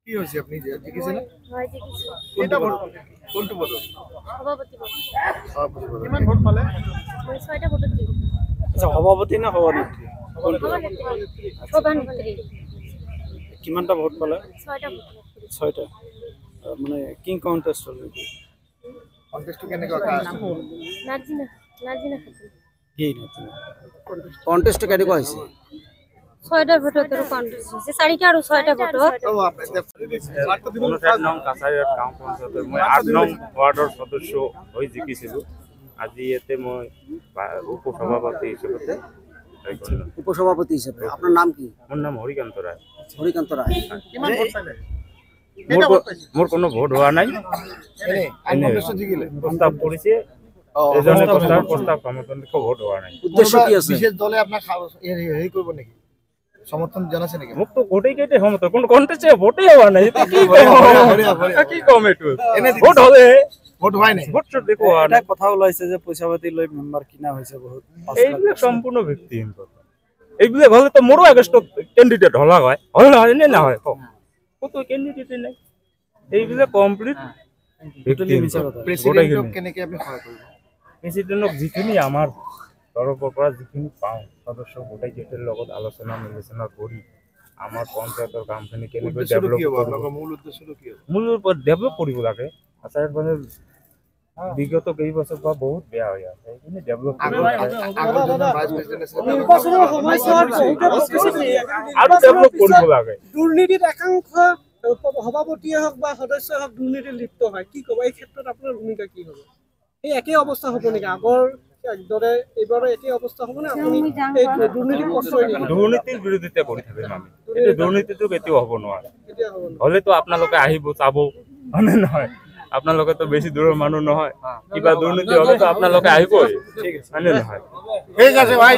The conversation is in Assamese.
কি হয়েছে আপনি জিজ্ঞেসেন হয় যে কিছু কোনটা ভোট কোনটা ভোট সভাপতি বলে সভাপতি ভোট কিমান ভোট পালে মানে 6টা ভোটত দিল আচ্ছা সভাপতি না সভানেত্রী সভানেত্রী কিমানটা ভোট পালে 6টা ভোট 6টা মানে কিং কন্টেস্ট হল নেকি কন্টেস্ট কেনেকৈ কা নাজিনা নাজিনা খাতুন কি না কন্টেস্ট কেনেকুৱা হৈছে 6টাৰ ভোটত কন্টেস্ট হইছে 4টা আৰ 6টা ভোটত ও আপনি 59 নং কাছাৰীত গাঁও পঞ্চায়তৰ মই 8 নং ৱাৰ্ডৰ সদস্য হৈ জিকিছিলোঁ। আজি ইয়াতে মই উপসভাপতি হিচাপে উপসভাপতি হিসেবে আপনার নাম কি? মোৰ নাম হৰিকান্ত ৰায়। হৰিকান্ত ৰায়। কিমান ভোট পালে মোৰ কোনো ভোট হোৱা নাই, এনে আইন কন্টেস্ট জিকিলে প্ৰস্তাৱ কৰিছে এজনে প্ৰস্তাৱ সমৰ্থনকে ভোট হোৱা নাই। উদ্দেশ্য কি আছে? বিশেষ দলে আপনাৰ হেৰি কৰিব নেকি সমৰ্থন জনাইছে নেকি মোক তো ভোটেই কেইটা সমৰ্থন কোনো কণ্টেষ্টে ভোটেই হোৱা নাই, কি কম এইটো ভোট হ'লে ভোট হোৱাই নাই ভোট দেখো হোৱা এটা নাই। কথা ওলাইছে যে পইচা পাতি লৈ মেম্বাৰ কিনা হৈছে বহুত এইবিলাক সম্পূৰ্ণ ভিত্তিহীন কথা। এইবিলাক হ'লে তো মোৰো আগষ্টত কেণ্ডিডেট হলা হয় নে নহয় কওক, কত কেণ্ডিডেটেই নাই। এইবিলাক কমপ্লিট ভিত্তিহীন কথা। প্ৰেসিডেন্টক কেনেকৈ আপনি সহায় কৰিব প্ৰেচিডেণ্টক যিখিনি আমাৰ তৰফৰ পৰা যিখিনি পাওঁ সদস্য গোটাই জেটেৰ লগত আলোচনা বিবেচনা কৰি আমাৰ পঞ্চায়তৰ কামখিনি কেনেকৈ উদ্দেশ্যটো ডেভেলপ কি হ'ব কৰিব, আপোনালোকৰ মূল উদ্দেশ্যটো কি হ'ব মূল ডেভেলপ কৰিব লাগে। আচাৰ মানে বিগত কেইবছৰ পৰা বহুত বেয়া হৈ আছে, সেইখিনি ডেভেলপ কৰিব লাগে আগৰ যোনজন ভাইচ প্ৰেসিডেন্ট আছিল নিৰ্বাচনৰ সময়ছোৱাত বহুতো বস্তু আৰু ডেভেলপ কৰিব লাগে। দুৰ্নীতিত একাংশ সভাপতিয়ে হওক বা সদস্যই হওক দুৰ্নীতিত লিপ্ত হয়, কি ক'ব এই ক্ষেত্ৰত আপোনাৰ ভূমিকা কি হ'ব? এই একেই অৱস্থা হ'ব নেকি আগৰ দৰে এইবাৰো একেই অৱস্থা হ'ব নে আপুনি এই দুৰ্নীতি প্ৰশ্ৰয় দিব? দুৰ্নীতিৰ বিৰোধিতা কৰি থাকিম আমি, এইটো দুৰ্নীতিটো কেতিয়াও হ'ব নোৱাৰে। কেতিয়া হ'ব ন? হ'লেতো আপোনালোকে আহিব চাব, হয়নে নহয়? আপোনালোকেতো বেছি দূৰৰ মানুহ নহয়, কিবা দুৰ্নীতি হ'লেতো আপোনালোকে আহিবই, হয়নে নহয়? ঠিক আছে ভাই